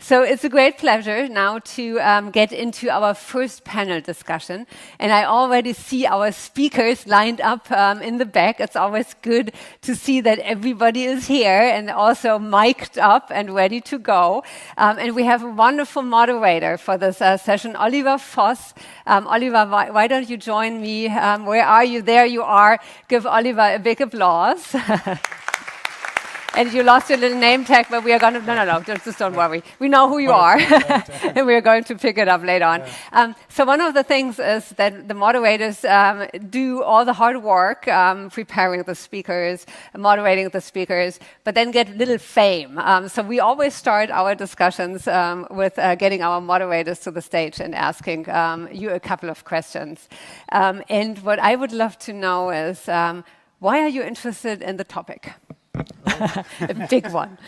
So it's a great pleasure now to get into our first panel discussion. And I already see our speakers lined up in the back. It's always good to see that everybody is here and also mic'd up and ready to go. And we have a wonderful moderator for this session, Oliver Voss. Oliver, why don't you join me? Where are you? There you are. Give Oliver a big applause. And you lost your little name tag, but we are going to, no, just don't worry. We know who you are, and we are going to pick it up later on. So one of the things is that the moderators do all the hard work, preparing the speakers, moderating the speakers, but then get little fame. So we always start our discussions with getting our moderators to the stage and asking you a couple of questions. And what I would love to know is, why are you interested in the topic? A big one.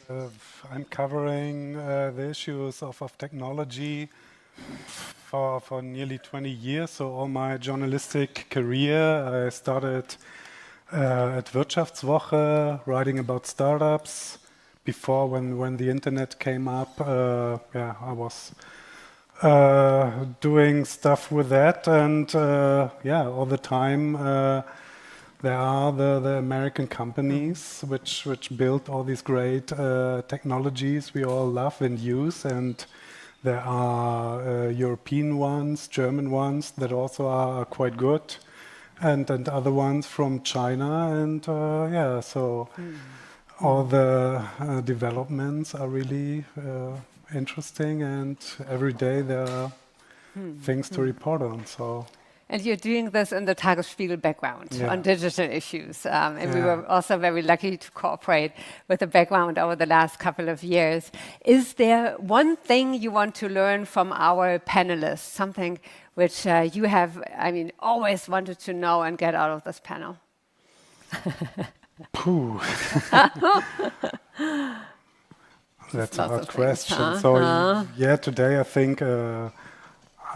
I'm covering the issues of technology for nearly 20 years. So all my journalistic career, I started at Wirtschaftswoche, writing about startups. Before, when the internet came up, I was doing stuff with that, and all the time. There are the American companies which build all these great technologies we all love and use, and there are European ones, German ones that also are quite good, and other ones from China, and so all the developments are really interesting, and every day there are things to report on. So. And you're doing this in the Tagesspiegel background on digital issues. And we were also very lucky to cooperate with the background over the last couple of years. Is there one thing you want to learn from our panelists, something which you have, always wanted to know and get out of this panel? That's a hard question. So, today I think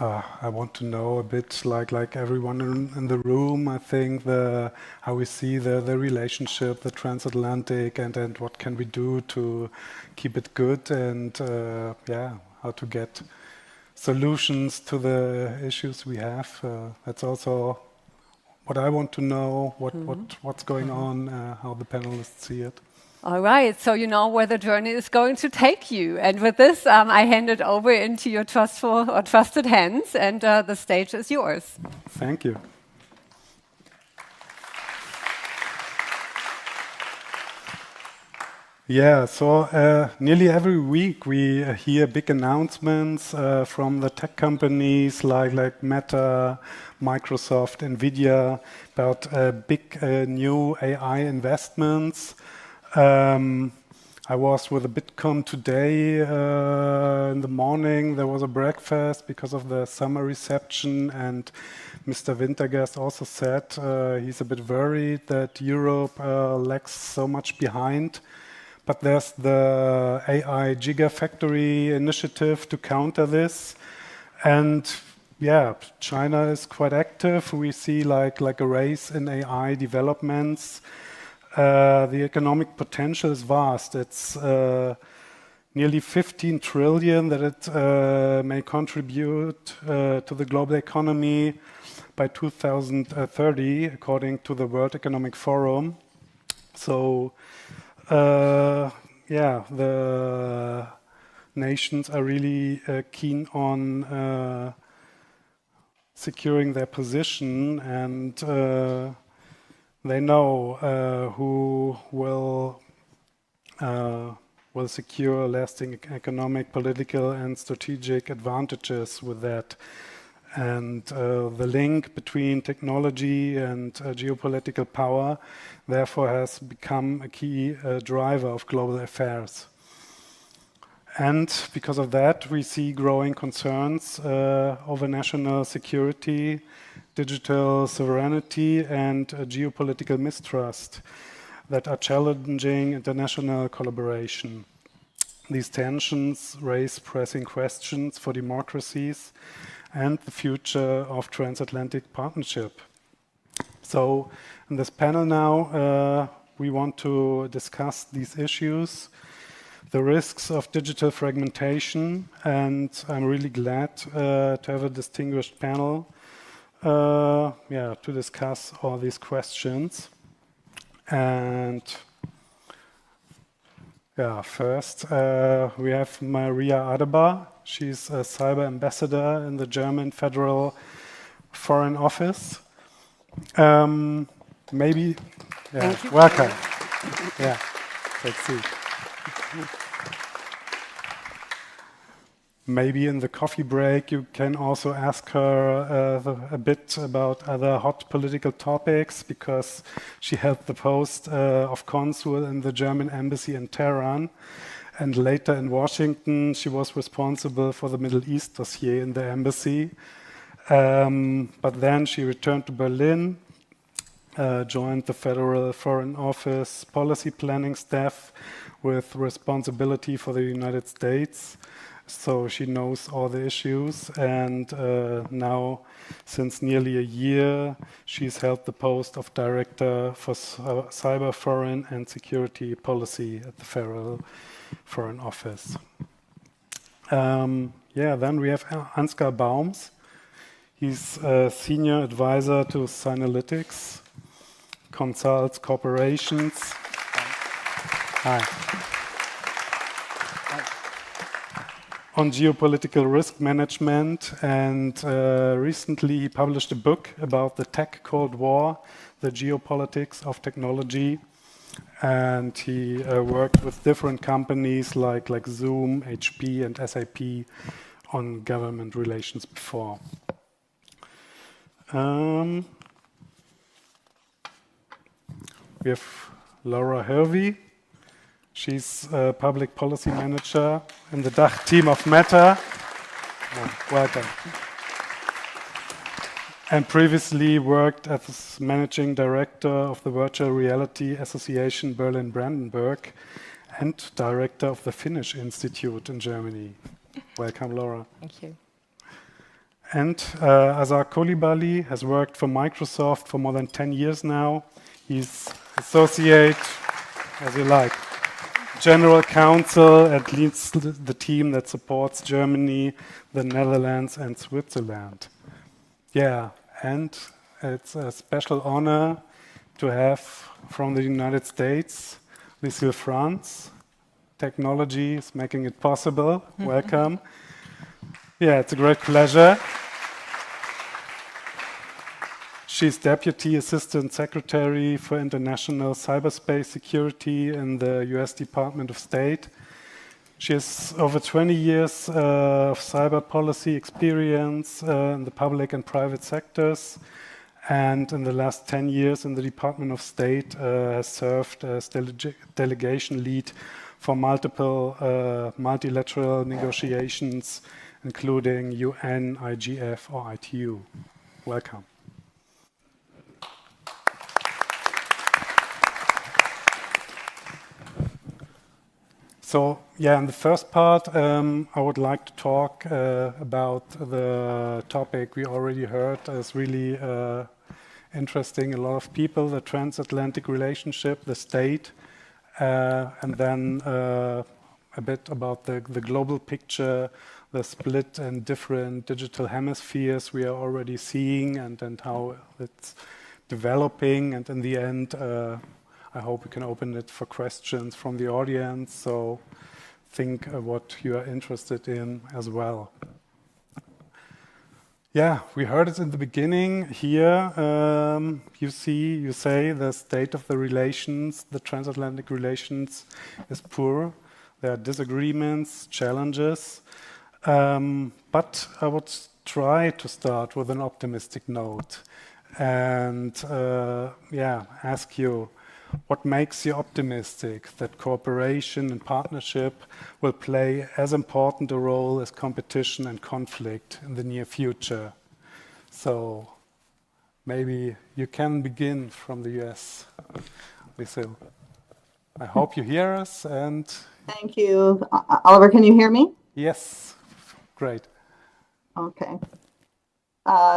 I want to know a bit like everyone in the room. I think how we see the relationship, the transatlantic, and what can we do to keep it good, and how to get solutions to the issues we have. That's also what I want to know. What's going on, how the panelists see it. All right, so you know where the journey is going to take you. And with this, I hand it over into your trustful or trusted hands, and the stage is yours. Thank you. Yeah, so nearly every week we hear big announcements from the tech companies like Meta, Microsoft, Nvidia about big new AI investments. I was with a Bitcoin today in the morning. There was a breakfast because of the summer reception, and Mr. Wintergast also said he's a bit worried that Europe lags so much behind. But there's the AI Gigafactory initiative to counter this, and China is quite active. We see like a race in AI developments. The economic potential is vast. It's nearly 15 trillion that it may contribute to the global economy by 2030, according to the World Economic Forum. So, the nations are really keen on securing their position, and they know who will secure lasting economic, political, and strategic advantages with that. And the link between technology and geopolitical power, therefore, has become a key driver of global affairs. And because of that, we see growing concerns over national security, digital sovereignty, and geopolitical mistrust that are challenging international collaboration. These tensions raise pressing questions for democracies and the future of transatlantic partnership. So in this panel now, we want to discuss these issues the risks of digital fragmentation, and I'm really glad to have a distinguished panel to discuss all these questions. And first we have Maria Adebar. She's a cyber ambassador in the German Federal Foreign Office. Maybe, welcome. Take a seat. Maybe in the coffee break you can also ask her a bit about other hot political topics, because she held the post of consul in the German embassy in Tehran, and later in Washington she was responsible for the Middle East dossier in the embassy. But then she returned to Berlin, joined the Federal Foreign Office policy planning staff with responsibility for the United States. So she knows all the issues, and now, since nearly a year, she's held the post of Director for Cyber, Foreign and Security Policy at the Federal Foreign Office. Then we have Ansgar Baums. He's a Senior Advisor to Synalytics, consults corporations. Hi. On geopolitical risk management, and recently he published a book about the tech Cold War, the geopolitics of technology, and he worked with different companies like Zoom, HP and SAP on government relations before. We have Laura Hervey. She's a public policy manager in the DACH team of Meta. Welcome. And previously worked as managing director of the Virtual Reality Association Berlin-Brandenburg and director of the Finnish Institute in Germany. Welcome, Laura. Thank you. And Azar Coulibaly has worked for Microsoft for more than 10 years now. He's associate, as you like, General Counsel, and leads the team that supports Germany, the Netherlands, and Switzerland. And it's a special honor to have from the United States, Lucille France. Technology is making it possible. Welcome. It's a great pleasure. She's Deputy Assistant Secretary for International Cyberspace Security in the US Department of State. She has over 20 years of cyber policy experience in the public and private sectors, and in the last 10 years in the Department of State has served as delegation lead for multiple multilateral negotiations, including UN, IGF, or ITU. Welcome. So, in the first part, I would like to talk about the topic we already heard is really interesting a lot of people, the transatlantic relationship, the state, and then a bit about the global picture, the split and different digital hemispheres we are already seeing, and how it's developing, and in the end, I hope we can open it for questions from the audience, so think what you are interested in as well. We heard it in the beginning here. You say the state of the relations, the transatlantic relations is poor. There are disagreements, challenges, but I would try to start with an optimistic note and ask you, what makes you optimistic that cooperation and partnership will play as important a role as competition and conflict in the near future? So maybe you can begin from the US, Lucille. I hope you hear us. And thank you. Oliver, can you hear me? Yes, great. Okay.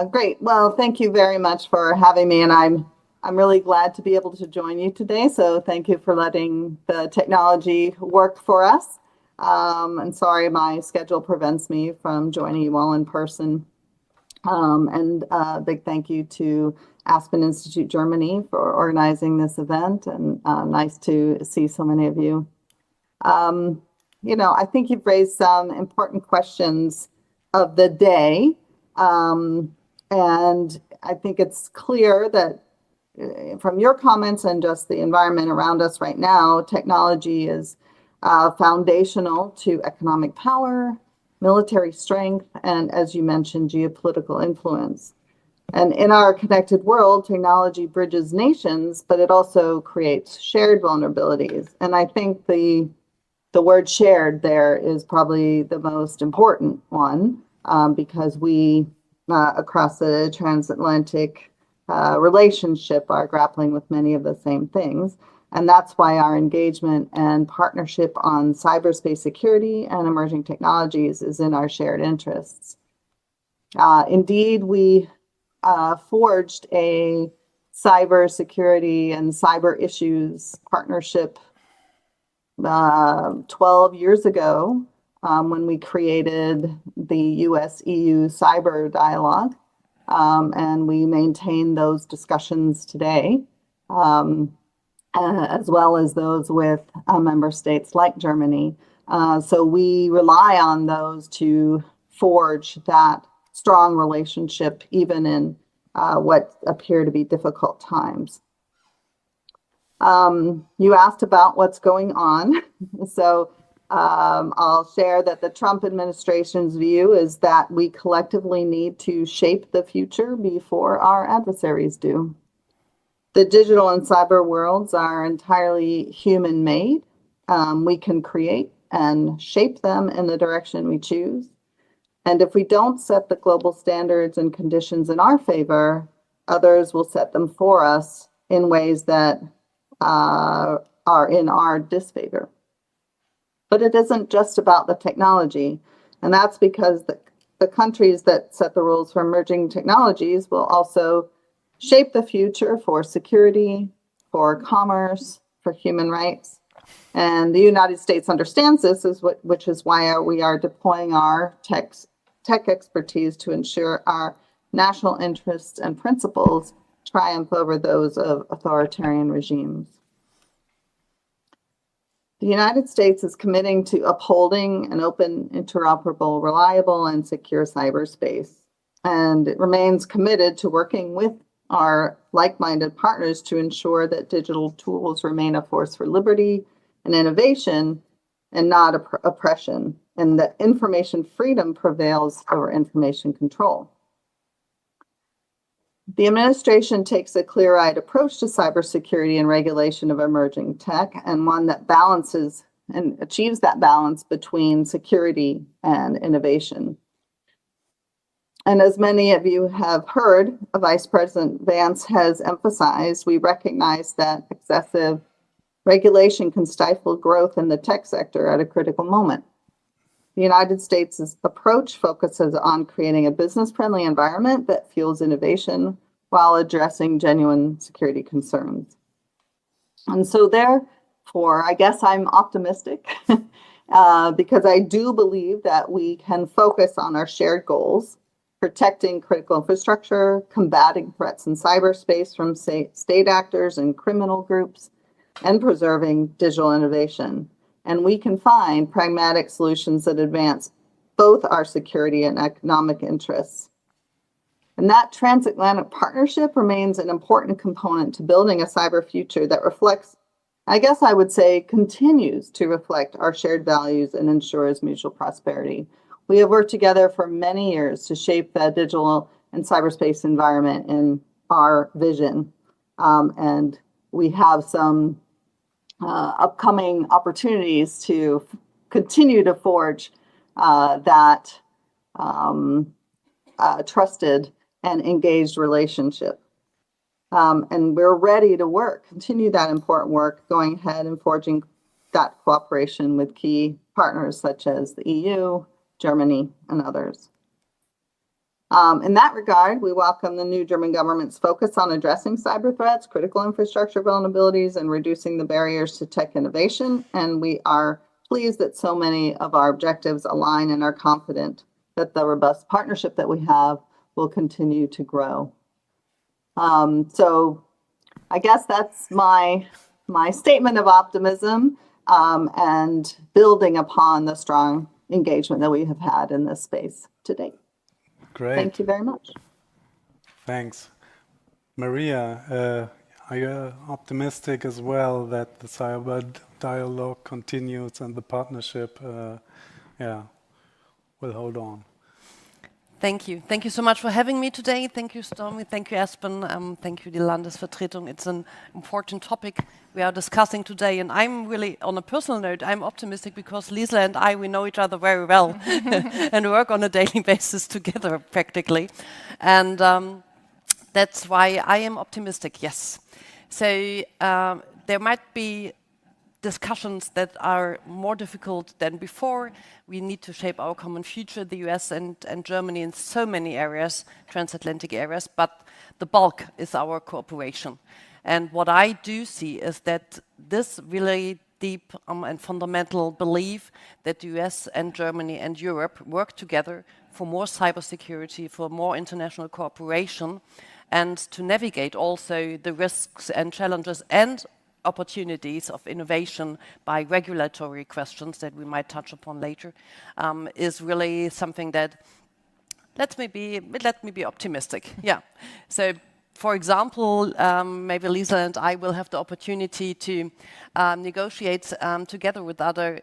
Great. Well, thank you very much for having me, and I'm I'm really glad to be able to join you today. So thank you for letting the technology work for us. And sorry, my schedule prevents me from joining you all in person. And a big thank you to Aspen Institute Germany for organizing this event, and nice to see so many of you. I think you've raised some important questions of the day. And I think it's clear that from your comments and just the environment around us right now, technology is foundational to economic power, military strength, and, as you mentioned, geopolitical influence. And in our connected world, technology bridges nations, but it also creates shared vulnerabilities. And I think the word shared there is probably the most important one, because we, across the transatlantic relationship, are grappling with many of the same things. And that's why our engagement and partnership on cyberspace security and emerging technologies is in our shared interests. Indeed, we forged a cybersecurity and cyber issues partnership 12 years ago, when we created the US-EU Cyber Dialogue, and we maintain those discussions today, as well as those with member states like Germany. So we rely on those to forge that strong relationship, even in what appear to be difficult times. You asked about what's going on. So I'll share that the Trump administration's view is that we collectively need to shape the future before our adversaries do. The digital and cyber worlds are entirely human-made. We can create and shape them in the direction we choose. And if we don't set the global standards and conditions in our favor, others will set them for us in ways that are in our disfavor. But it isn't just about the technology, and that's because the countries that set the rules for emerging technologies will also shape the future for security, for commerce, for human rights. And the United States understands this, which is why we are deploying our tech expertise to ensure our national interests and principles triumph over those of authoritarian regimes. The United States is committing to upholding an open, interoperable, reliable, and secure cyberspace. And it remains committed to working with our like-minded partners to ensure that digital tools remain a force for liberty and innovation and not oppression, and that information freedom prevails over information control. The administration takes a clear-eyed approach to cybersecurity and regulation of emerging tech, and one that balances and achieves that balance between security and innovation. And as many of you have heard, Vice President Vance has emphasized, we recognize that excessive regulation can stifle growth in the tech sector at a critical moment. The United States' approach focuses on creating a business-friendly environment that fuels innovation while addressing genuine security concerns. And so therefore, I guess I'm optimistic because I do believe that we can focus on our shared goals, protecting critical infrastructure, combating threats in cyberspace from state actors and criminal groups, and preserving digital innovation. And we can find pragmatic solutions that advance both our security and economic interests. And that transatlantic partnership remains an important component to building a cyber future that reflects, I guess I would say, continues to reflect our shared values and ensures mutual prosperity. We have worked together for many years to shape the digital and cyberspace environment in our vision. And we have some upcoming opportunities to continue to forge that trusted and engaged relationship. And we're ready to continue that important work, going ahead and forging that cooperation with key partners such as the EU, Germany, and others. In that regard, we welcome the new German government's focus on addressing cyber threats, critical infrastructure vulnerabilities, and reducing the barriers to tech innovation. And we are pleased that so many of our objectives align and are confident that the robust partnership that we have will continue to grow. So I guess that's my statement of optimism and building upon the strong engagement that we have had in this space to date. Great. Thank you very much. Thanks. Maria, are you optimistic as well that the cyber dialogue continues and the partnership will hold on? Thank you. Thank you so much for having me today. Thank you, Stormy. Thank you, Aspen. Thank you, die Landesvertretung. It's an important topic we are discussing today. And I'm really, on a personal note, I'm optimistic because Lisa and I, we know each other very well and work on a daily basis together, practically. And that's why I am optimistic, yes. So there might be discussions that are more difficult than before. We need to shape our common future, the US and Germany in so many areas, transatlantic areas, but the bulk is our cooperation. And what I do see is that this really deep and fundamental belief that the US and Germany and Europe work together for more cybersecurity, for more international cooperation, and to navigate also the risks and challenges and opportunities of innovation by regulatory questions that we might touch upon later, is really something that let me be optimistic. Yeah. So, for example, maybe Lisa and I will have the opportunity to negotiate together with other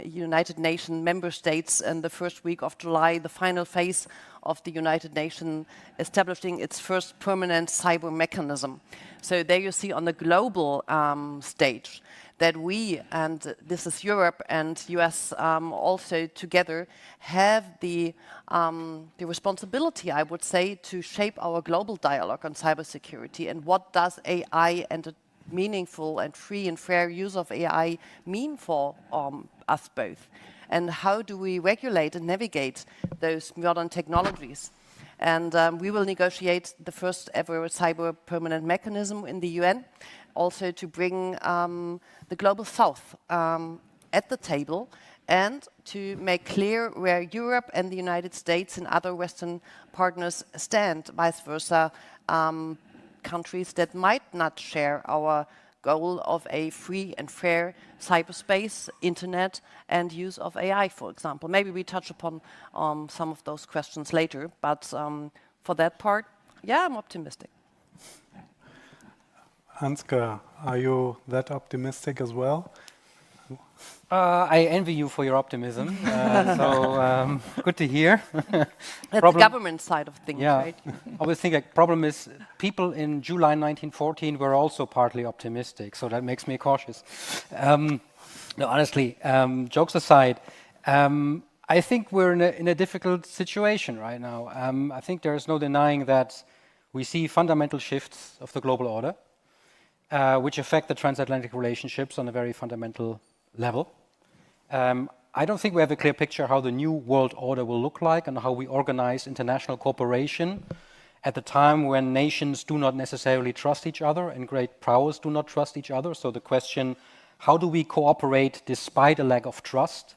United Nations member states in the first week of July, the final phase of the United Nations establishing its first permanent cyber mechanism. So there you see on the global stage that we, and this is Europe and US also together, have the responsibility, I would say, to shape our global dialogue on cybersecurity. And what does AI and a meaningful and free and fair use of AI mean for us both? And how do we regulate and navigate those modern technologies? And we will negotiate the first ever cyber permanent mechanism in the UN, also to bring the global south at the table and to make clear where Europe and the United States and other Western partners stand, vice versa, countries that might not share our goal of a free and fair cyberspace, internet, and use of AI, for example. Maybe we touch upon some of those questions later, but for that part, yeah, I'm optimistic. Ansgar, are you that optimistic as well? I envy you for your optimism. So good to hear. That's the government side of things, yeah, right? I always think a problem is people in July 1914 were also partly optimistic, so that makes me cautious. No, honestly, jokes aside, I think we're in a difficult situation right now. I think there is no denying that we see fundamental shifts of the global order, which affect the transatlantic relationships on a very fundamental level. I don't think we have a clear picture how the new world order will look like and how we organize international cooperation at the time when nations do not necessarily trust each other and great powers do not trust each other. So the question, how do we cooperate despite a lack of trust,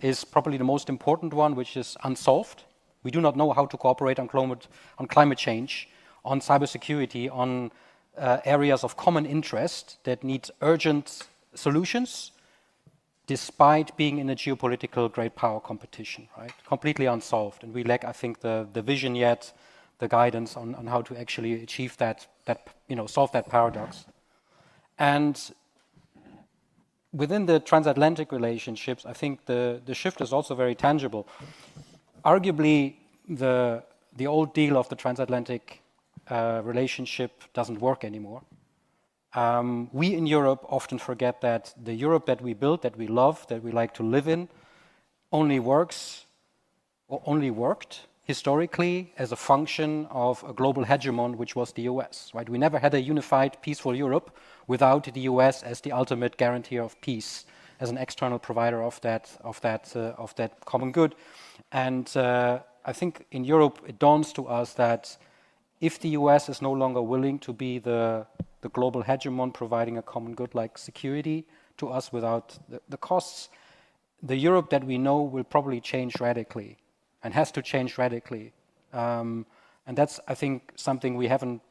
is probably the most important one, which is unsolved. We do not know how to cooperate on climate change, on cybersecurity, on areas of common interest that need urgent solutions, despite being in a geopolitical great power competition, right? Completely unsolved. And we lack, I think, the vision yet, the guidance on how to actually achieve that solve that paradox. And within the transatlantic relationships, I think the shift is also very tangible. Arguably, the old deal of the transatlantic relationship doesn't work anymore. We in Europe often forget that the Europe that we built, that we love, that we like to live in, only works or only worked historically as a function of a global hegemon, which was the US. Right? We never had a unified, peaceful Europe without the US as the ultimate guarantor of peace, as an external provider of that common good. And I think in Europe it dawns to us that if the US is no longer willing to be the global hegemon providing a common good like security to us without the costs, the Europe that we know will probably change radically and has to change radically. And that's, I think, something we haven't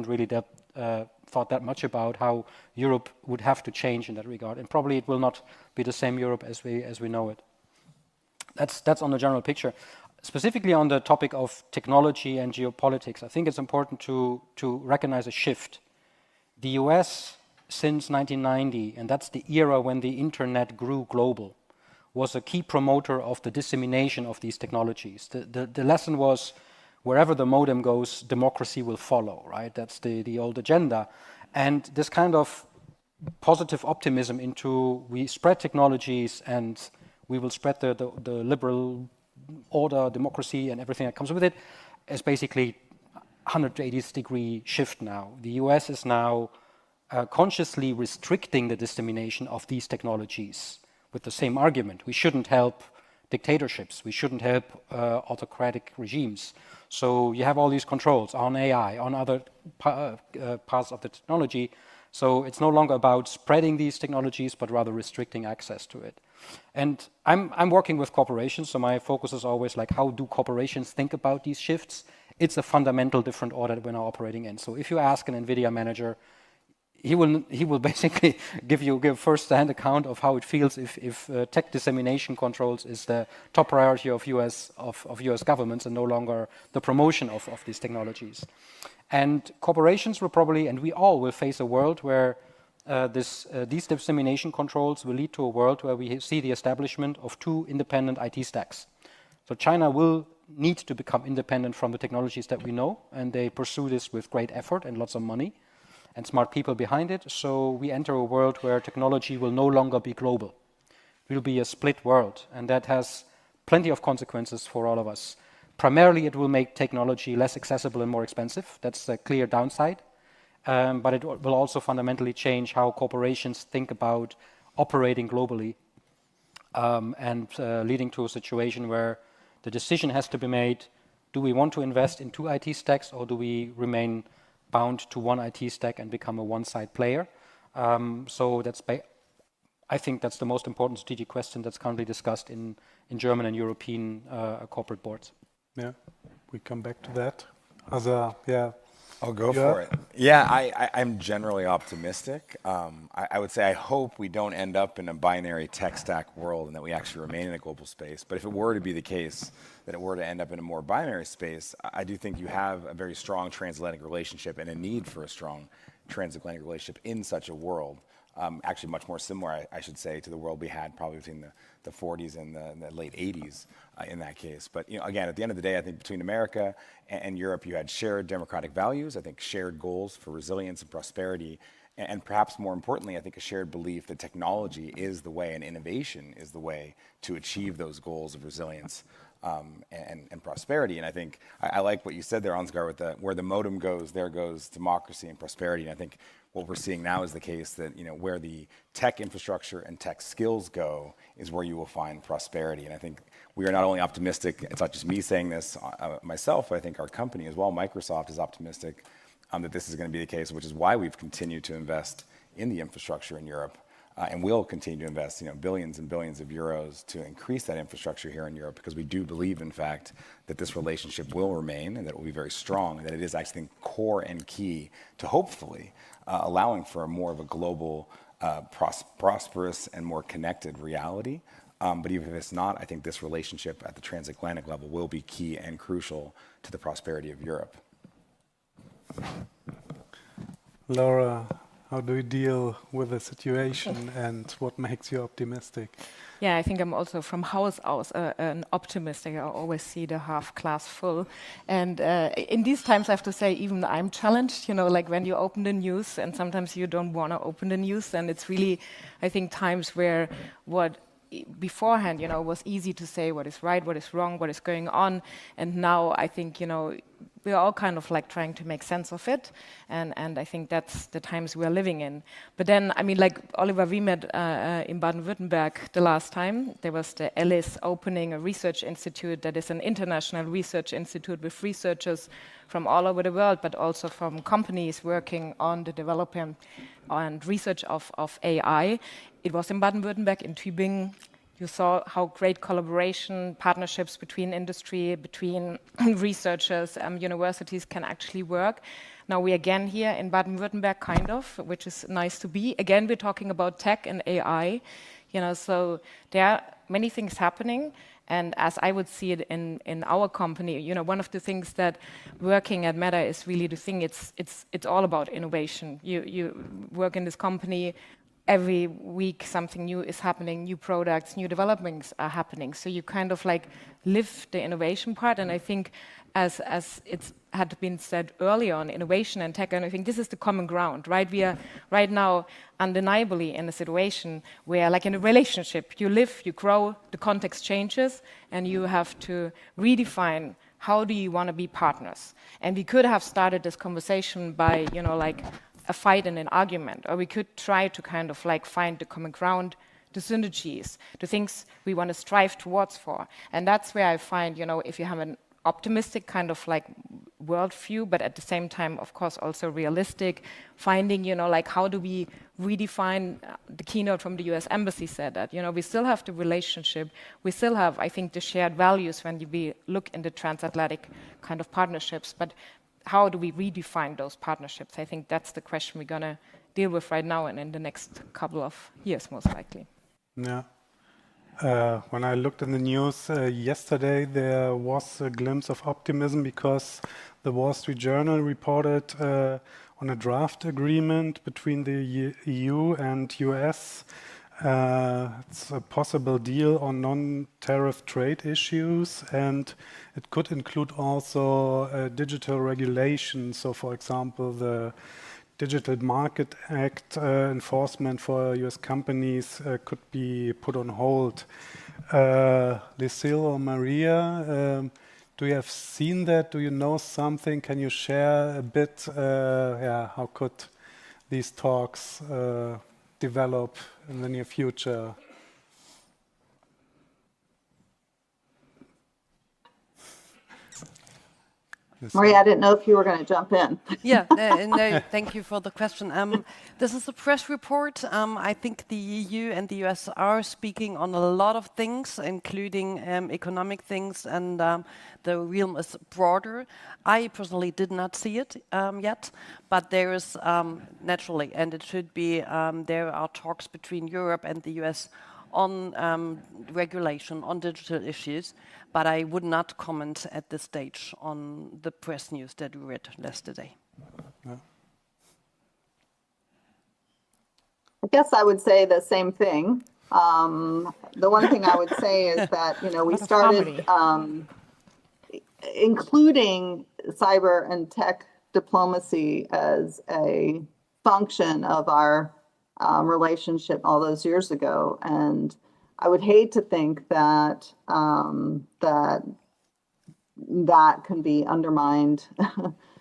really thought that much about, how Europe would have to change in that regard. And probably it will not be the same Europe as we know it. That's on the general picture. Specifically on the topic of technology and geopolitics, I think it's important to recognize a shift. The US, since 1990, and that's the era when the internet grew global, was a key promoter of the dissemination of these technologies. The lesson was, wherever the modem goes, democracy will follow, right? That's the old agenda. And this kind of positive optimism into we spread technologies and we will spread the liberal order, democracy, and everything that comes with it is basically 180-degree shift now. The US is now consciously restricting the dissemination of these technologies with the same argument. We shouldn't help dictatorships. We shouldn't help autocratic regimes. So you have all these controls on AI, on other parts of the technology. So it's no longer about spreading these technologies, but rather restricting access to it. And I'm working with corporations, so my focus is always like, how do corporations think about these shifts? It's a fundamental different order that we're now operating in. So if you ask an NVIDIA manager, he will basically give first-hand account of how it feels if tech dissemination controls is the top priority of US governments and no longer the promotion of these technologies. And corporations will probably, and we all will face a world where these dissemination controls will lead to a world where we see the establishment of two independent IT stacks. So China will need to become independent from the technologies that we know, and they pursue this with great effort and lots of money and smart people behind it. So we enter a world where technology will no longer be global. It will be a split world, and that has plenty of consequences for all of us. Primarily, it will make technology less accessible and more expensive. That's a clear downside. But it will also fundamentally change how corporations think about operating globally and leading to a situation where the decision has to be made, do we want to invest in two IT stacks or do we remain bound to one IT stack and become a one-side player? So I think that's the most important strategic question that's currently discussed in German and European corporate boards. Yeah, we come back to that. I'll go for it. Yeah, I'm generally optimistic. I would say I hope we don't end up in a binary tech stack world and that we actually remain in a global space. But if it were to be the case that it were to end up in a more binary space, I do think you have a very strong transatlantic relationship and a need for a strong transatlantic relationship in such a world. Actually much more similar, I should say, to the world we had probably between the 40s and the late 80s in that case. But again, at the end of the day, I think between America and Europe, you had shared democratic values, I think shared goals for resilience and prosperity, and perhaps more importantly, I think a shared belief that technology is the way and innovation is the way to achieve those goals of resilience and prosperity. And I think I like what you said there, Ansgar, with where the modem goes, there goes democracy and prosperity. And I think what we're seeing now is the case that where the tech infrastructure and tech skills go is where you will find prosperity. And I think we are not only optimistic, it's not just me saying this myself, but I think our company as well, Microsoft, is optimistic that this is going to be the case, which is why we've continued to invest in the infrastructure in Europe. And we'll continue to invest billions and billions of euros to increase that infrastructure here in Europe, because we do believe, in fact, that this relationship will remain and that it will be very strong, and that it is actually core and key to hopefully allowing for a more of a global, prosperous and more connected reality. But even if it's not, I think this relationship at the transatlantic level will be key and crucial to the prosperity of Europe. Laura, how do you deal with the situation and what makes you optimistic? Yeah, I think I'm also from house out an optimistic. I always see the half glass full. And in these times, I have to say, even I'm challenged, like when you open the news and sometimes you don't want to open the news. And it's really, I think, times where what beforehand, was easy to say what is right, what is wrong, what is going on. And now I think, we're all kind of like trying to make sense of it, and I think that's the times we are living in. But then, I mean, like Oliver, we met in Baden-Württemberg the last time. There was the Alice opening a research institute that is an international research institute with researchers from all over the world, but also from companies working on the development and research of AI. It was in Baden-Württemberg, in Tübingen. You saw how great collaboration, partnerships between industry, between researchers, universities can actually work. Now we again here in Baden-Württemberg, kind of, which is nice to be. Again, we're talking about tech and AI, so there are many things happening. And as I would see it in our company, one of the things that working at Meta is really the thing. It's all about innovation. You work in this company. Every week something new is happening, new products, new developments are happening. So you kind of like live the innovation part. And I think as it's had been said earlier on innovation and tech, and I think this is the common ground, right? We are right now undeniably in a situation where, like in a relationship, you live, you grow, the context changes, and you have to redefine how do you want to be partners. And we could have started this conversation by, like a fight and an argument, or we could try to kind of like find the common ground, the synergies, the things we want to strive towards for. And that's where I find, if you have an optimistic kind of like worldview, but at the same time, of course, also realistic, finding, like how do we redefine, the keynote from the US Embassy said that, we still have the relationship, we still have, I think, the shared values when we look in the transatlantic kind of partnerships, but how do we redefine those partnerships? I think that's the question we're going to deal with right now and in the next couple of years, most likely. Yeah. When I looked in the news yesterday, there was a glimpse of optimism because the Wall Street Journal reported on a draft agreement between the EU and US. It's a possible deal on non-tariff trade issues, and it could include also digital regulation. So, for example, the Digital Market Act enforcement for US companies could be put on hold. Lucille or Maria, do you have seen that? Do you know something? Can you share a bit? How could these talks develop in the near future? Maria, I didn't know if you were going to jump in. Yeah, no, thank you for the question. This is a press report. I think the EU and the US are speaking on a lot of things, including economic things, and the realm is broader. I personally did not see it yet, but there is naturally, and it should be, there are talks between Europe and the US on regulation, on digital issues, but I would not comment at this stage on the press news that we read yesterday. Yeah. I guess I would say the same thing. The one thing I would say is that, we started including cyber and tech diplomacy as a function of our relationship all those years ago, and I would hate to think that that can be undermined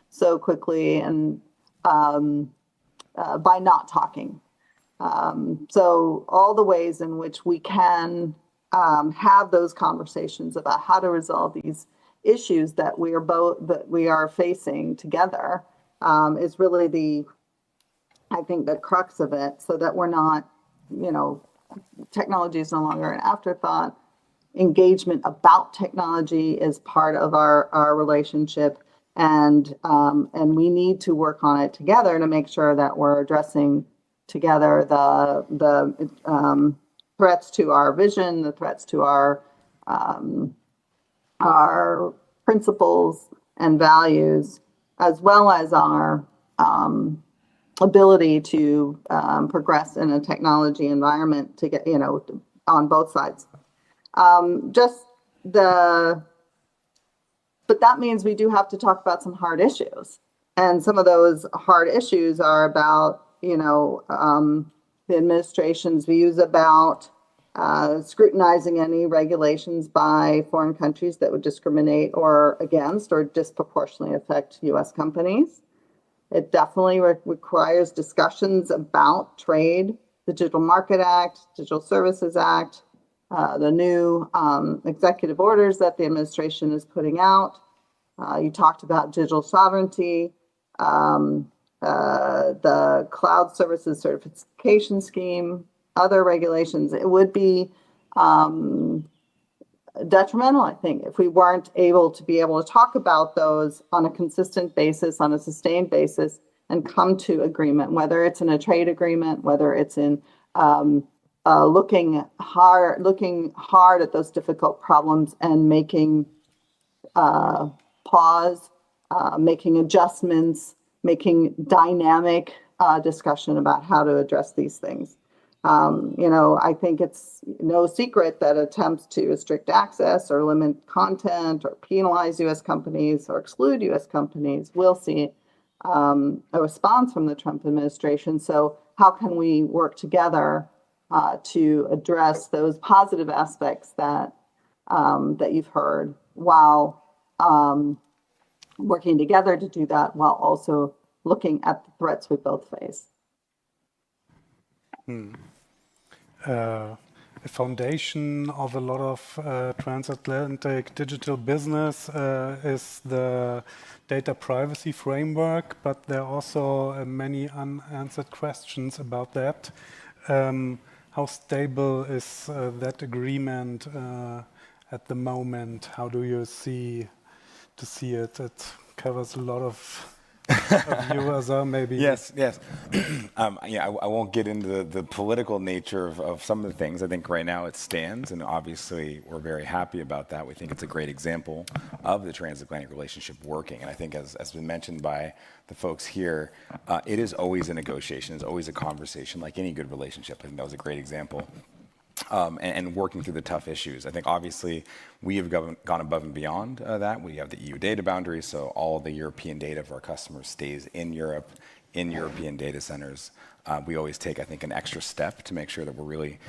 so quickly and by not talking. So all the ways in which we can have those conversations about how to resolve these issues that we are facing together is really I think the crux of it, so that we're not, technology is no longer an afterthought. Engagement about technology is part of our relationship, and we need to work on it together to make sure that we're addressing together the threats to our vision, the threats to our principles and values, as well as our ability to progress in a technology environment to get, on both sides. But that means we do have to talk about some hard issues. And some of those hard issues are about, the administration's views about scrutinizing any regulations by foreign countries that would discriminate or against or disproportionately affect U.S. companies. It definitely requires discussions about trade, the Digital Market Act, Digital Services Act, the new executive orders that the administration is putting out. You talked about digital sovereignty, the cloud services certification scheme, other regulations. It would be detrimental, I think, if we weren't able to talk about those on a consistent basis, on a sustained basis, and come to agreement, whether it's in a trade agreement, whether it's in looking hard at those difficult problems and making pause, making adjustments, making dynamic discussion about how to address these things. I think it's no secret that attempts to restrict access or limit content or penalize U.S. companies or exclude U.S. companies will see a response from the Trump administration. So how can we work together to address those positive aspects that you've heard, while working together to do that, while also looking at the threats we both face? A foundation of a lot of transatlantic digital business is the data privacy framework, but there are also many unanswered questions about that. How stable is that agreement at the moment? How do you see it? It covers a lot of viewers, maybe. Yes. I won't get into the political nature of some of the things. I think right now it stands, and obviously we're very happy about that. We think it's a great example of the transatlantic relationship working. And I think, as been mentioned by the folks here, it is always a negotiation. It's always a conversation, like any good relationship. I think that was a great example. And working through the tough issues. I think obviously we have gone above and beyond that. We have the EU data boundary, so all the European data of our customers stays in Europe, in European data centers. We always take, I think, an extra step to make sure that we're really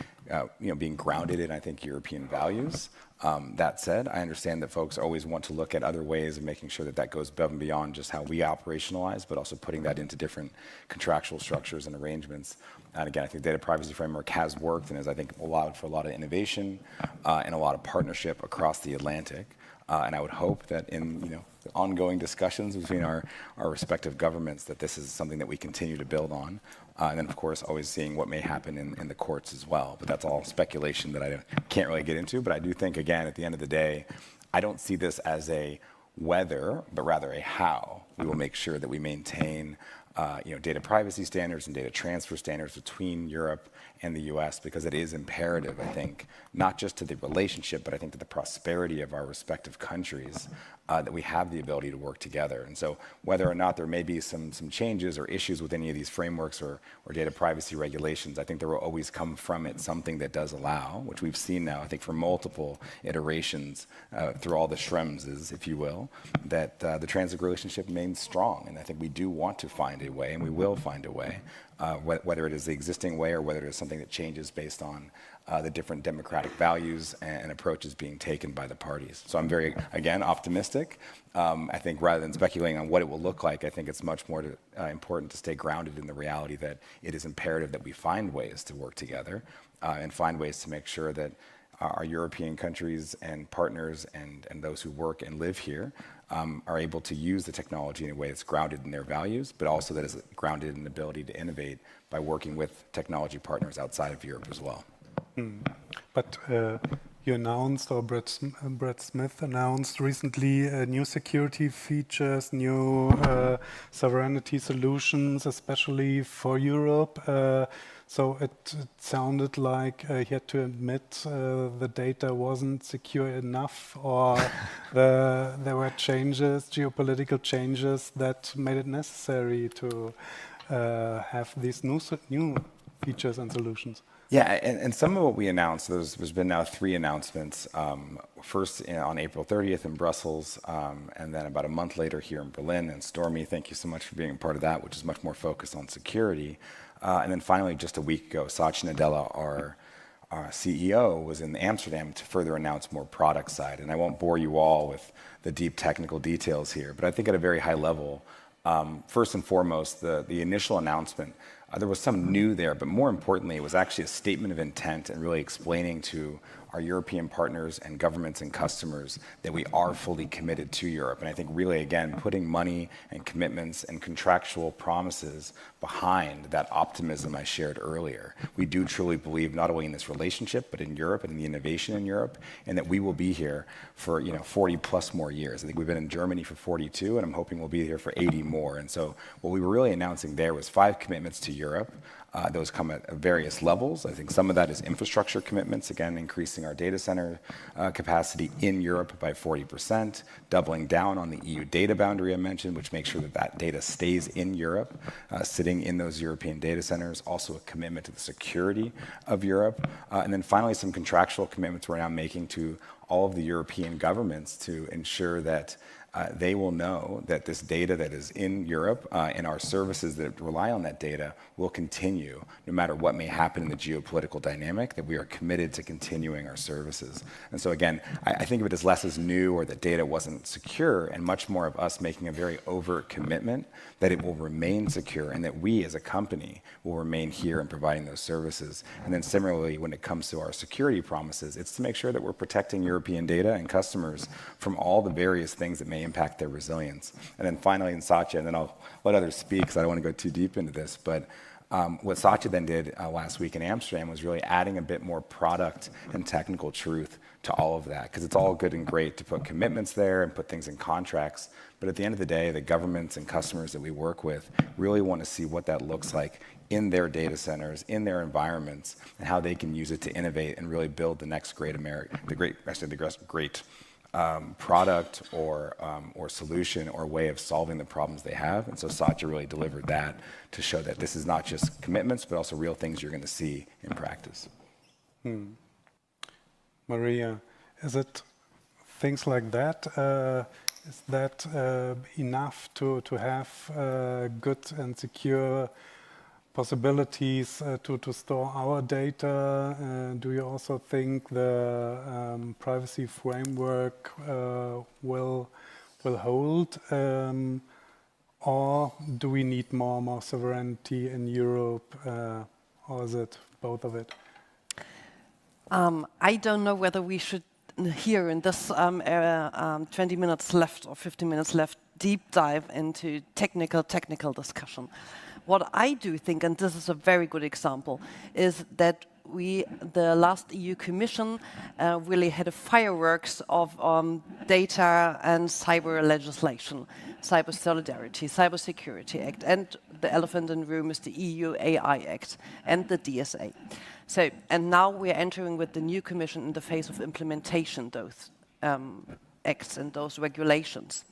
being grounded in, I think, European values. That said, I understand that folks always want to look at other ways of making sure that that goes above and beyond just how we operationalize, but also putting that into different contractual structures and arrangements. And again, I think the data privacy framework has worked and has, I think, allowed for a lot of innovation and a lot of partnership across the Atlantic. And I would hope that in the ongoing discussions between our respective governments, that this is something that we continue to build on. And then, of course, always seeing what may happen in the courts as well. But that's all speculation that I can't really get into. But I do think, again, at the end of the day, I don't see this as a whether, but rather a how. We will make sure that we maintain data privacy standards and data transfer standards between Europe and the US, because it is imperative, I think, not just to the relationship, but I think to the prosperity of our respective countries, that we have the ability to work together. And so whether or not there may be some changes or issues with any of these frameworks or data privacy regulations, I think there will always come from it something that does allow, which we've seen now, I think, for multiple iterations through all the Schremses, if you will, that the transit relationship remains strong. And I think we do want to find a way, and we will find a way, whether it is the existing way or whether it is something that changes based on the different democratic values and approaches being taken by the parties. So I'm very, again, optimistic. I think rather than speculating on what it will look like, I think it's much more important to stay grounded in the reality that it is imperative that we find ways to work together and find ways to make sure that our European countries and partners and those who work and live here are able to use the technology in a way that's grounded in their values, but also that is grounded in the ability to innovate by working with technology partners outside of Europe as well. But you announced, or Brett Smith announced recently, new security features, new sovereignty solutions, especially for Europe. So it sounded like he had to admit the data wasn't secure enough, or there were changes, geopolitical changes, that made it necessary to have these new features and solutions. Yeah, and some of what we announced, there's been now 3 announcements. First on April 30th in Brussels, and then about a month later here in Berlin. And Stormy, thank you so much for being a part of that, which is much more focused on security. And then finally, just a week ago, Satya Nadella, CEO was in Amsterdam to further announce more product side. And I won't bore you all with the deep technical details here, but I think at a very high level, first and foremost, the initial announcement, there was some new there, but more importantly, it was actually a statement of intent and really explaining to our European partners and governments and customers that we are fully committed to Europe. And I think really, again, putting money and commitments and contractual promises behind that optimism I shared earlier. We do truly believe not only in this relationship, but in Europe and in the innovation in Europe, and that we will be here for 40 plus more years. I think we've been in Germany for 42, and I'm hoping we'll be here for 80 more. And so what we were really announcing there was 5 commitments to Europe. Those come at various levels. I think some of that is infrastructure commitments, again, increasing our data center capacity in Europe by 40%, doubling down on the EU data boundary I mentioned, which makes sure that that data stays in Europe, sitting in those European data centers, also a commitment to the security of Europe. And then finally, some contractual commitments we're now making to all of the European governments to ensure that they will know that this data that is in Europe and our services that rely on that data will continue no matter what may happen in the geopolitical dynamic, that we are committed to continuing our services. And so again, I think of it as less as new or that data wasn't secure and much more of us making a very overt commitment that it will remain secure and that we as a company will remain here and providing those services. And then similarly, when it comes to our security promises, it's to make sure that we're protecting European data and customers from all the various things that may impact their resilience. And then finally, in Satya, and then I'll let others speak because I don't want to go too deep into this, but what Satya then did last week in Amsterdam was really adding a bit more product and technical truth to all of that, because it's all good and great to put commitments there and put things in contracts, but at the end of the day, the governments and customers that we work with really want to see what that looks like in their data centers, in their environments, and how they can use it to innovate and really build the next great product or solution or way of solving the problems they have. And so Satya really delivered that to show that this is not just commitments, but also real things you're going to see in practice. Maria, is it things like that? Is that enough to have good and secure possibilities to store our data? Do you also think the privacy framework will hold? Or do we need more sovereignty in Europe? Or is it both of it? I don't know whether we should here in this 20 minutes left or 15 minutes left deep dive into technical discussion. What I do think, and this is a very good example, is that the last EU Commission really had a fireworks of data and cyber legislation, Cyber Solidarity, Cyber Security Act, and the elephant in the room is the EU AI Act and the DSA. So, and now we're entering with the new Commission in the phase of implementation, those acts and those regulations.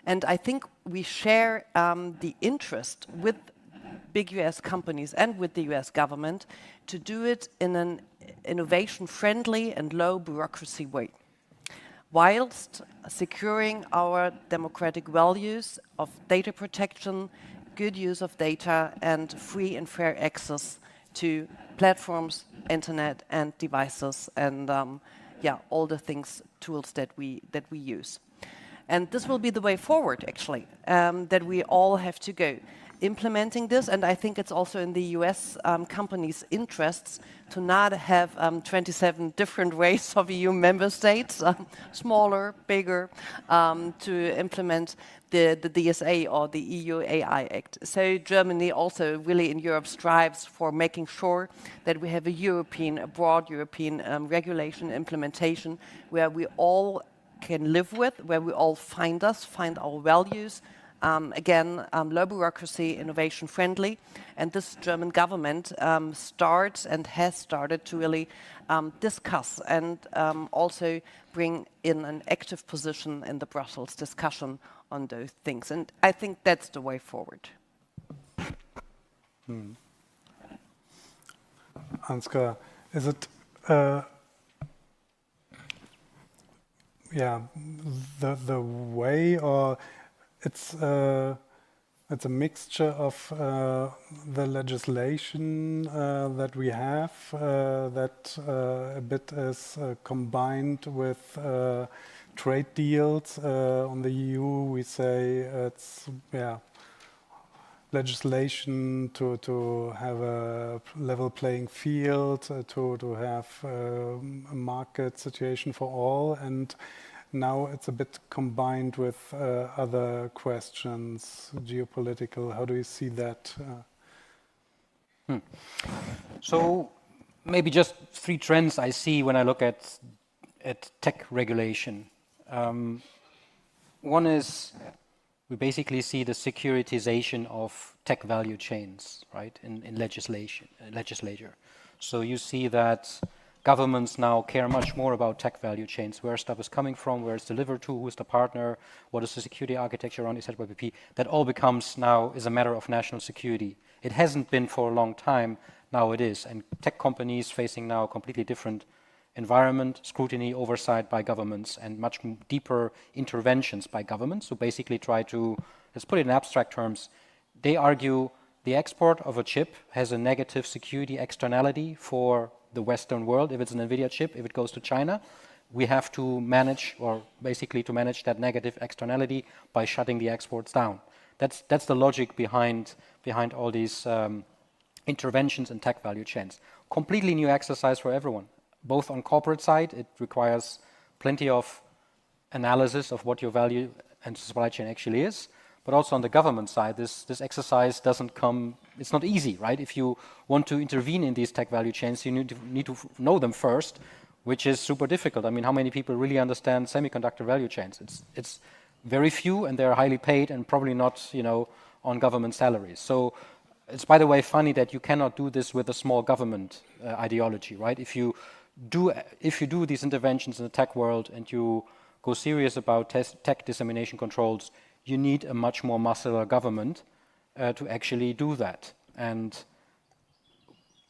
And I think we share the interest with big US companies and with the US government to do it in an innovation-friendly and low bureaucracy way, whilst securing our democratic values of data protection, good use of data, and free and fair access to platforms, internet, and devices, and all the things, tools that we use. And this will be the way forward, actually, that we all have to go. Implementing this, and I think it's also in the US companies' interests to not have 27 different ways of EU member states, smaller, bigger, to implement the DSA or the EU AI Act. So Germany also really in Europe strives for making sure that we have a broad European regulation implementation where we all can live with, where we all find our values. Again, low bureaucracy, innovation friendly, and this German government starts and has started to really discuss and also bring in an active position in the Brussels discussion on those things. And I think that's the way forward. Ansgar, is it the way, or it's it's a mixture of the legislation that we have that a bit is combined with trade deals. On the EU, we say it's legislation to have a level playing field, to have a market situation for all, and now it's a bit combined with other questions, geopolitical. How do you see that? So maybe just three trends I see when I look at tech regulation. One is we basically see the securitization of tech value chains, right, in legislature. So you see that governments now care much more about tech value chains, where stuff is coming from, where it's delivered to, who is the partner, what is the security architecture around, etc. That all becomes now is a matter of national security. It hasn't been for a long time, now it is. And tech companies facing now a completely different environment, scrutiny, oversight by governments, and much deeper interventions by governments who basically try to, let's put it in abstract terms, they argue the export of a chip has a negative security externality for the Western world. If it's an NVIDIA chip, if it goes to China, we have to manage, or basically to manage that negative externality by shutting the exports down. That's the logic behind all these interventions in tech value chains. Completely new exercise for everyone. Both on corporate side, it requires plenty of analysis of what your value and supply chain actually is, but also on the government side, this exercise doesn't come, it's not easy, right? If you want to intervene in these tech value chains, you need to know them first, which is super difficult. I mean, how many people really understand semiconductor value chains? It's very few, and they're highly paid and probably not, on government salaries. So it's, by the way, funny that you cannot do this with a small government ideology, right? If you do these interventions in the tech world and you go serious about tech dissemination controls, you need a much more muscular government to actually do that. And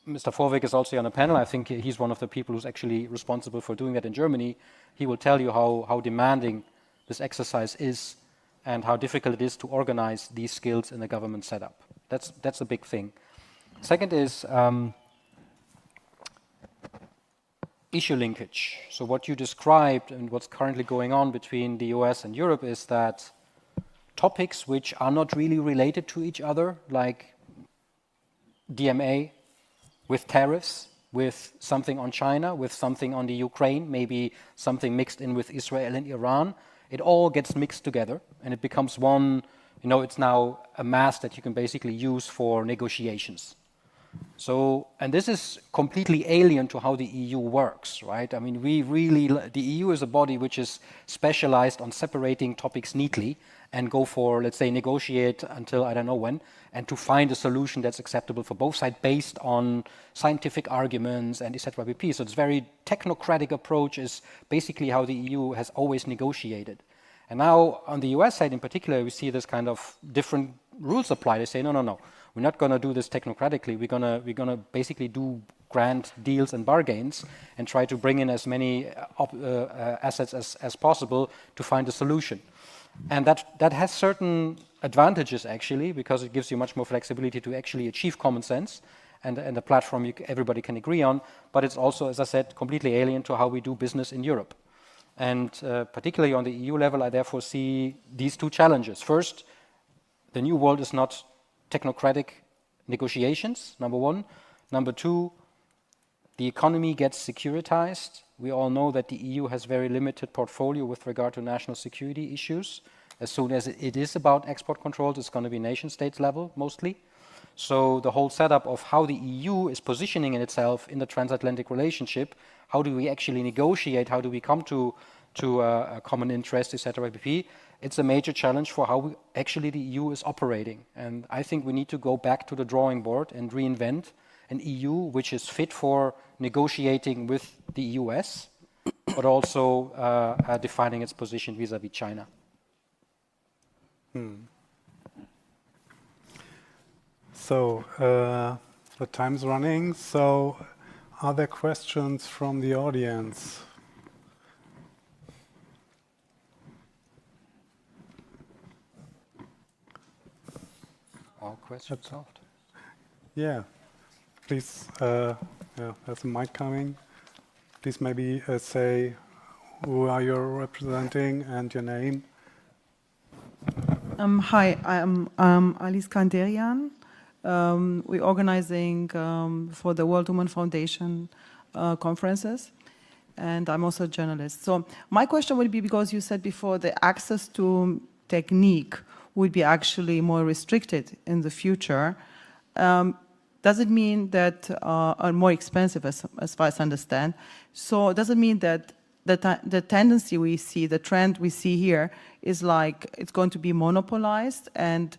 Mr. Vorweg is also on a panel. I think he's one of the people who's actually responsible for doing that in Germany. He will tell you how demanding this exercise is and how difficult it is to organize these skills in a government setup. That's a big thing. Second is issue linkage. So what you described and what's currently going on between the US and Europe is that topics which are not really related to each other, like DMA with tariffs, with something on China, with something on the Ukraine, maybe something mixed in with Israel and Iran, it all gets mixed together and it becomes one, it's now a mass that you can basically use for negotiations. So, and this is completely alien to how the EU works, right? I mean, the EU is a body which is specialized on separating topics neatly and go for, let's say, negotiate until I don't know when, and to find a solution that's acceptable for both sides based on scientific arguments and etc. So it's very technocratic approach is basically how the EU has always negotiated. And now on the US side in particular, we see this kind of different rules apply. They say, no. We're not going to do this technocratically. We're gonna basically do grand deals and bargains and try to bring in as many assets as possible to find a solution. And that has certain advantages actually, because it gives you much more flexibility to actually achieve common sense and a platform everybody can agree on. But it's also, as I said, completely alien to how we do business in Europe. And particularly on the EU level, I therefore see these two challenges. First, the new world is not technocratic negotiations, number one. Number two, the economy gets securitized. We all know that the EU has very limited portfolio with regard to national security issues. As soon as it is about export controls, it's going to be nation states level mostly. So the whole setup of how the EU is positioning itself in the transatlantic relationship, how do we actually negotiate, how do we come to a common interest, etc. It's a major challenge for how actually the EU is operating. And I think we need to go back to the drawing board and reinvent an EU which is fit for negotiating with the US, but also defining its position vis-à-vis China. So the time's running. So are there questions from the audience? All questions solved. Yeah. Please, there's a mic coming. Please maybe say who are you representing and your name. Hi, I'm Alice Kanderian. We're organizing for the World Women Foundation conferences, and I'm also a journalist. So my question would be, because you said before the access to technique would be actually more restricted in the future. Does it mean that are more expensive, as far as I understand? So does it mean that the tendency we see, the trend we see here, is like it's going to be monopolized? And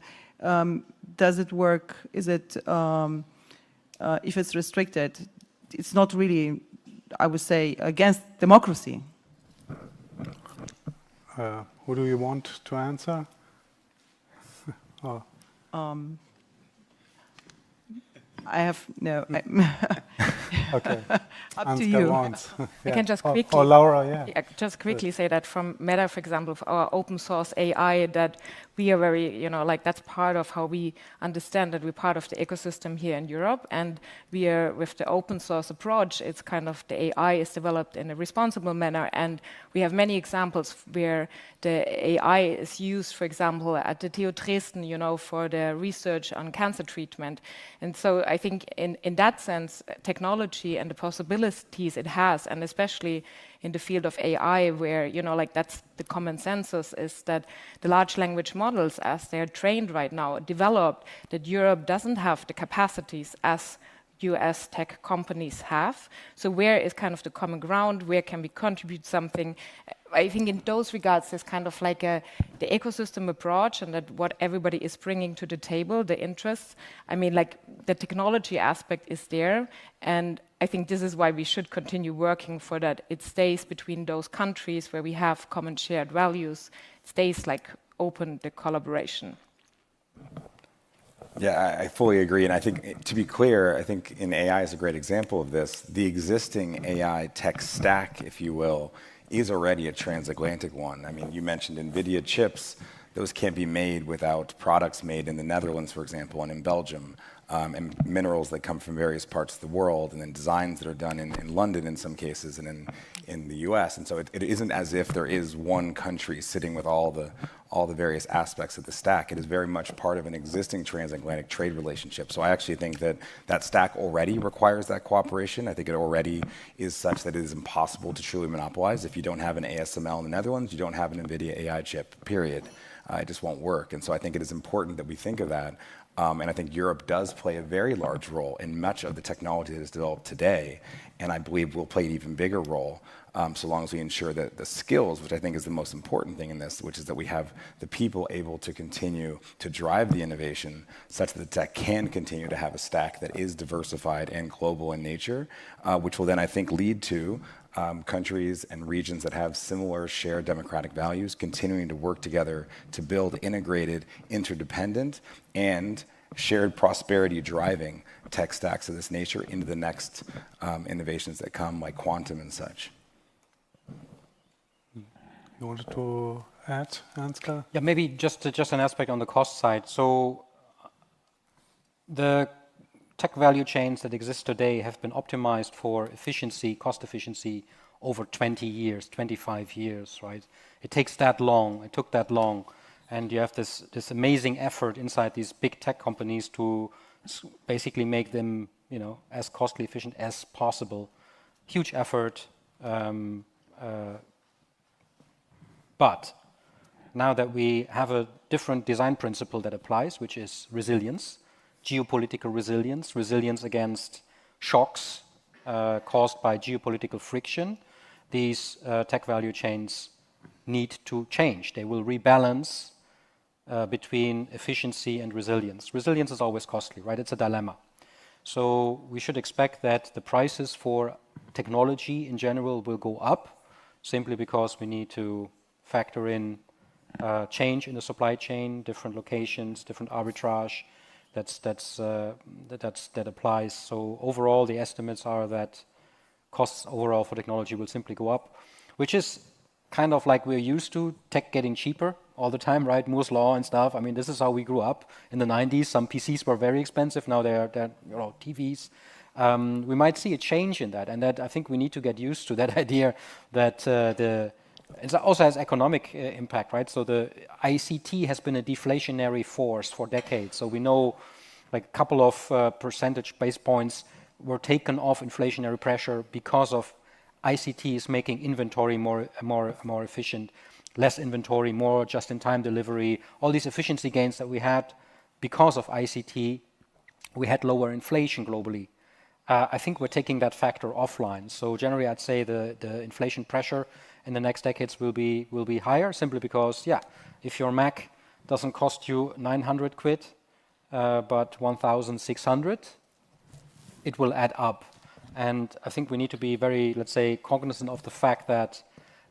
does it work? Is it if it's restricted, it's not really, I would say, against democracy? Who do you want to answer? I have no. Okay. Up to you. I can just quickly. Or Laura, yeah. Just quickly say that from Meta, for example, of our open source AI, that we are very, like that's part of how we understand that we're part of the ecosystem here in Europe. And we are, with the open source approach, it's kind of the AI is developed in a responsible manner. And we have many examples where the AI is used, for example, at the TU Dresden, for the research on cancer treatment. And so I think in that sense, technology and the possibilities it has, and especially in the field of AI, where, like that's the common consensus, is that the large language models, as they're trained right now, developed, that Europe doesn't have the capacities as US tech companies have. So where is kind of the common ground? Where can we contribute something? I think in those regards, there's kind of like the ecosystem approach, and that what everybody is bringing to the table, the interests. I mean, like the technology aspect is there, and I think this is why we should continue working for that. It stays between those countries where we have common shared values. It stays like open, the collaboration. Yeah, I fully agree. And I think, to be clear, I think in AI is a great example of this. The existing AI tech stack, if you will, is already a transatlantic one. I mean, you mentioned NVIDIA chips. Those can't be made without products made in the Netherlands, for example, and in Belgium, and minerals that come from various parts of the world, and then designs that are done in London in some cases, and in the US. And so it isn't as if there is one country sitting with all the various aspects of the stack. It is very much part of an existing transatlantic trade relationship. So I actually think that stack already requires that cooperation. I think it already is such that it is impossible to truly monopolize. If you don't have an ASML in the Netherlands, you don't have an NVIDIA AI chip, period. It just won't work. And so I think it is important that we think of that. And I think Europe does play a very large role in much of the technology that is developed today. And I believe will play an even bigger role so long as we ensure that the skills, which I think is the most important thing in this, which is that we have the people able to continue to drive the innovation such that the tech can continue to have a stack that is diversified and global in nature, which will then, I think, lead to countries and regions that have similar shared democratic values continuing to work together to build integrated, interdependent, and shared prosperity driving tech stacks of this nature into the next innovations that come, like quantum and such. You wanted to add, Ansgar? Yeah, maybe just an aspect on the cost side. So the tech value chains that exist today have been optimized for efficiency, cost efficiency, over 20 years, 25 years, right? It takes that long, it took that long, and you have this amazing effort inside these big tech companies to basically make them, as costly efficient as possible. Huge effort, but now that we have a different design principle that applies, which is resilience, geopolitical resilience, resilience against shocks caused by geopolitical friction, these tech value chains need to change. They will rebalance between efficiency and resilience. Resilience is always costly, right? It's a dilemma. So we should expect that the prices for technology in general will go up simply because we need to factor in change in the supply chain, different locations, different arbitrage that applies. So overall, the estimates are that costs overall for technology will simply go up, which is kind of like we're used to tech getting cheaper all the time, right? Moore's law and stuff. I mean, this is how we grew up in the 90s. Some PCs were very expensive. Now they're TVs. We might see a change in that, and that I think we need to get used to that idea that it also has economic impact, right? So the ICT has been a deflationary force for decades. So we know like a couple of percentage base points were taken off inflationary pressure because of ICT is making inventory more efficient, less inventory, more just-in-time delivery. All these efficiency gains that we had because of ICT, we had lower inflation globally. I think we're taking that factor offline. So generally, I'd say the inflation pressure in the next decades will be higher, simply because, yeah, if your Mac doesn't cost you 900 quid, but 1,600, it will add up. And I think we need to be very, let's say, cognizant of the fact that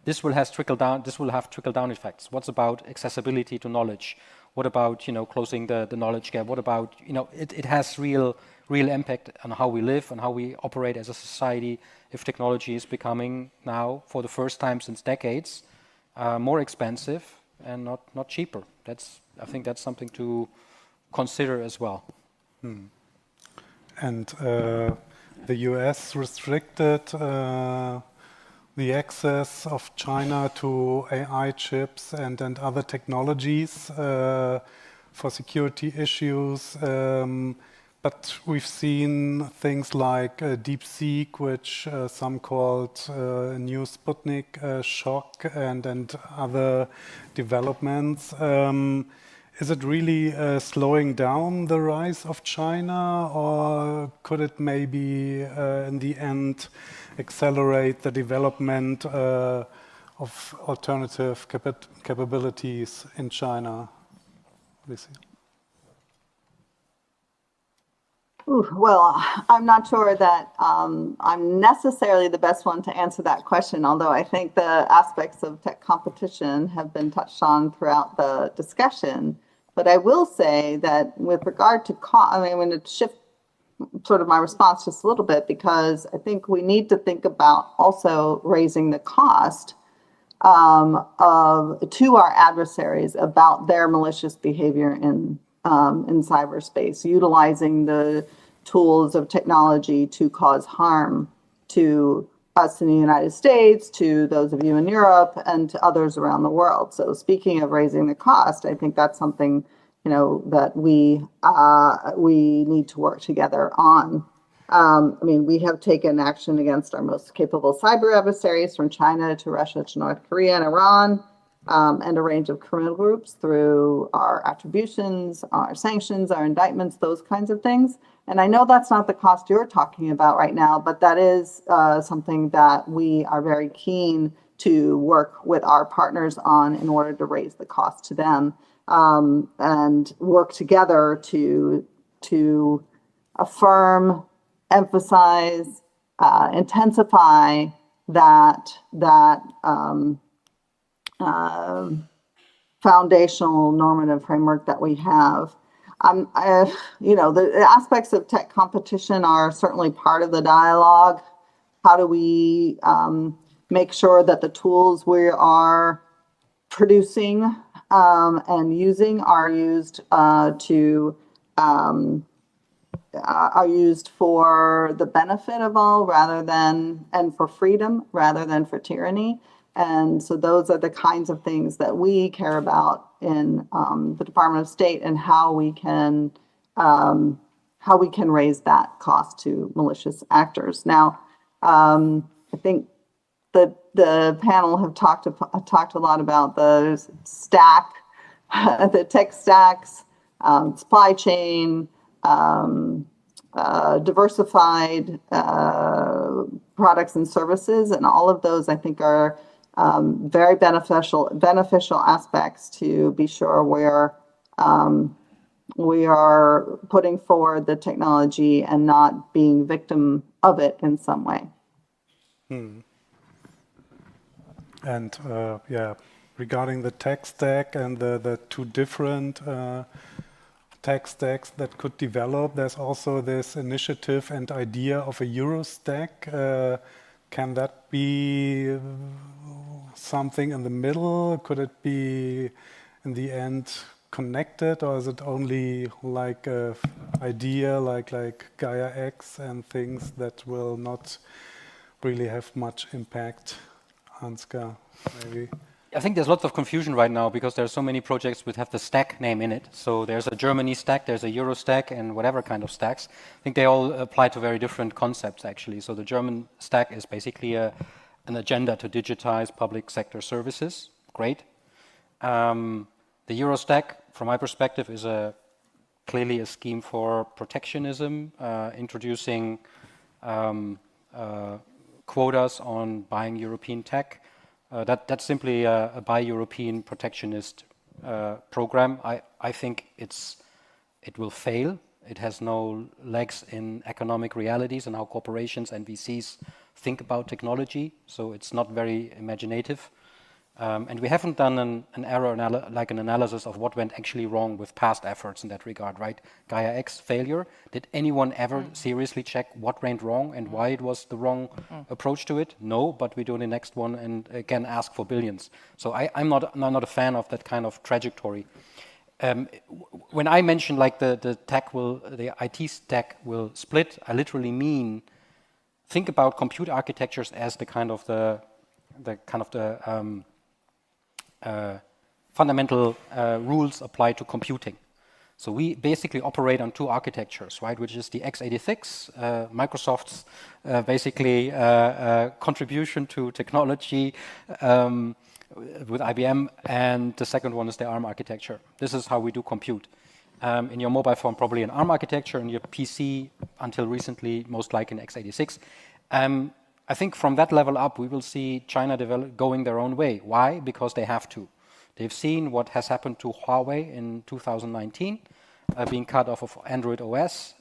this will have trickle-down effects. What's about accessibility to knowledge? What about, closing the knowledge gap? What about, it has real impact on how we live and how we operate as a society if technology is becoming now, for the first time since decades, more expensive and not cheaper. I think that's something to consider as well. And the US restricted the access of China to AI chips and other technologies for security issues. But we've seen things like DeepSeek, which some called new Sputnik shock, and other developments. Is it really slowing down the rise of China, or could it maybe in the end accelerate the development of alternative capabilities in China? Lucy? Well, I'm not sure that I'm necessarily the best one to answer that question, although I think the aspects of tech competition have been touched on throughout the discussion. But I will say that with regard to I'm going to shift sort of my response just a little bit, because I think we need to think about also raising the cost to our adversaries about their malicious behavior in cyberspace, utilizing the tools of technology to cause harm to us in the United States, to those of you in Europe, and to others around the world. So speaking of raising the cost, I think that's something that we need to work together on. We have taken action against our most capable cyber adversaries, from China to Russia to North Korea and Iran, and a range of criminal groups through our attributions, our sanctions, our indictments, those kinds of things. And I know that's not the cost you're talking about right now, but that is something that we are very keen to work with our partners on in order to raise the cost to them, and work together to affirm, emphasize, intensify that foundational normative framework that we have. The aspects of tech competition are certainly part of the dialogue. How do we make sure that the tools we are producing and using are used for the benefit of all, and for freedom rather than for tyranny? And so those are the kinds of things that we care about in the Department of State, and how we can raise that cost to malicious actors. Now, I think the panel have talked a lot about the stack, the tech stacks, supply chain, diversified products and services, and all of those I think are very beneficial aspects to be sure we are putting forward the technology and not being victim of it in some way. And regarding the tech stack and the two different tech stacks that could develop, there's also this initiative and idea of a Euro stack. Can that be something in the middle? Could it be, in the end, connected, or is it only like an idea like Gaia-X and things that will not really have much impact? Ansgar, maybe. I think there's lots of confusion right now because there are so many projects which have the stack name in it. So there's a Germany stack, there's a Euro stack, and whatever kind of stacks. I think they all apply to very different concepts, actually. So the German stack is basically an agenda to digitize public sector services. Great. The Euro stack, from my perspective, is clearly a scheme for protectionism, introducing quotas on buying European tech. That's simply a buy European protectionist program. I think it will fail. It has no legs in economic realities and how corporations and VCs think about technology. So it's not very imaginative. And we haven't done an analysis of what went actually wrong with past efforts in that regard, right? Gaia-X failure. Did anyone ever seriously check what went wrong and why it was the wrong approach to it? No, but we do the next one and again ask for billions. So I'm not a fan of that kind of trajectory. When I mention like the IT stack will split, I literally mean think about compute architectures as the fundamental rules apply to computing. So we basically operate on two architectures, right? Which is the x86, Microsoft's basically contribution to technology with IBM, and the second one is the ARM architecture. This is how we do compute. In your mobile phone, probably an ARM architecture, in your PC, until recently, most likely an x86. I think from that level up, we will see China going their own way. Why? Because they have to. They've seen what has happened to Huawei in 2019, being cut off of Android OS,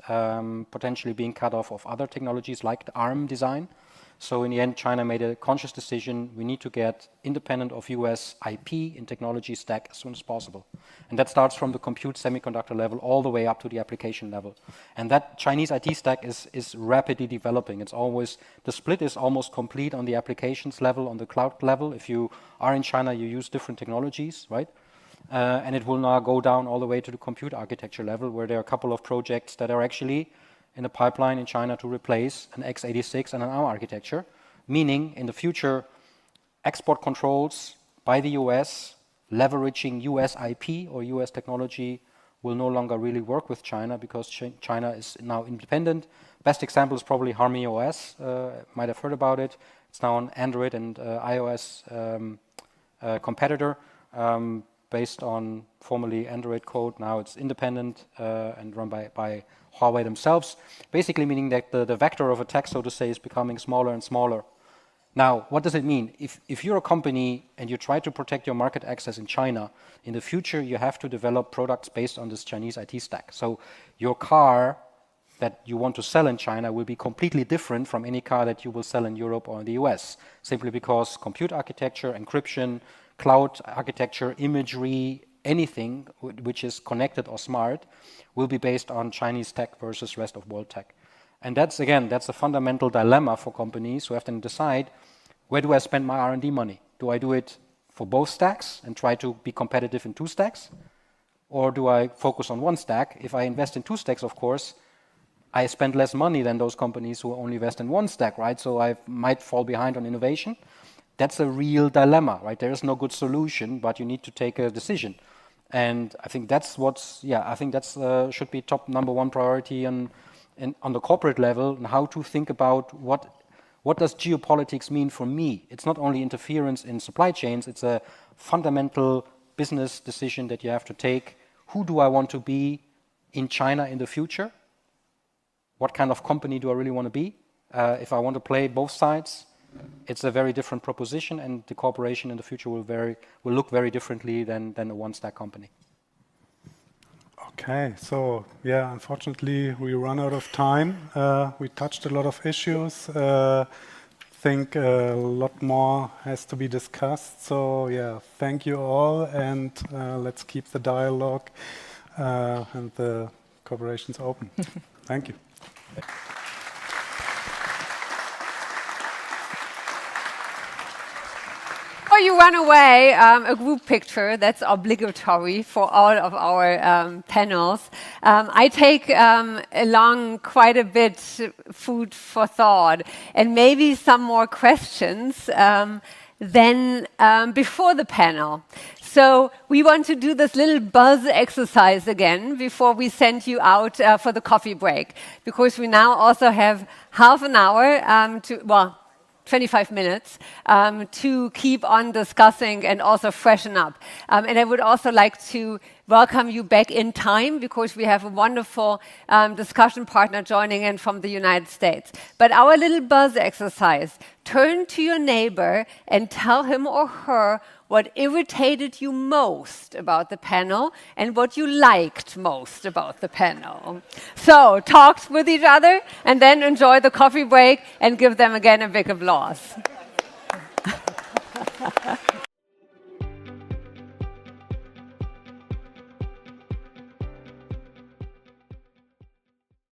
potentially being cut off of other technologies like the ARM design. So in the end, China made a conscious decision. We need to get independent of US IP in technology stack as soon as possible. And that starts from the compute semiconductor level all the way up to the application level. And that Chinese IT stack is rapidly developing. The split is almost complete on the applications level, on the cloud level. If you are in China, you use different technologies, right? And it will now go down all the way to the compute architecture level, where there are a couple of projects that are actually in the pipeline in China to replace an x86 and an ARM architecture, meaning in the future, export controls by the US, leveraging US IP or US technology will no longer really work with China because China is now independent. Best example is probably Harmony OS. Might have heard about it. It's now an Android and iOS competitor based on formerly Android code. Now it's independent and run by Huawei themselves, basically meaning that the vector of attack, so to say, is becoming smaller and smaller. Now, what does it mean? If you're a company and you try to protect your market access in China, in the future you have to develop products based on this Chinese IT stack. So your car that you want to sell in China will be completely different from any car that you will sell in Europe or in the US, simply because compute architecture, encryption, cloud architecture, imagery, anything which is connected or smart will be based on Chinese tech versus rest of world tech. And that's a fundamental dilemma for companies who have to decide, where do I spend my R&D money? Do I do it for both stacks and try to be competitive in two stacks? Or do I focus on one stack? If I invest in two stacks, of course, I spend less money than those companies who only invest in one stack, right? So I might fall behind on innovation. That's a real dilemma, right? There is no good solution, but you need to take a decision. And I think that's should be top number one priority on the corporate level, and how to think about what does geopolitics mean for me? It's not only interference in supply chains, it's a fundamental business decision that you have to take. Who do I want to be in China in the future? What kind of company do I really want to be? If I want to play both sides, it's a very different proposition, and the cooperation in the future will look very differently than a one-stack company. Okay, so yeah, unfortunately we run out of time. We touched a lot of issues. Think a lot more has to be discussed. So yeah, thank you all, and let's keep the dialogue and the cooperations open. Thank you. before you run away, a group picture that's obligatory for all of our panels. I take along quite a bit food for thought and maybe some more questions than before the panel. So we want to do this little buzz exercise again before we send you out for the coffee break, because we now also have half an hour 25 minutes to keep on discussing and also freshen up. And I would also like to welcome you back in time, because we have a wonderful discussion partner joining in from the United States. But our little buzz exercise, turn to your neighbor and tell him or her what irritated you most about the panel and what you liked most about the panel. So talk with each other and then enjoy the coffee break and give them again a big applause.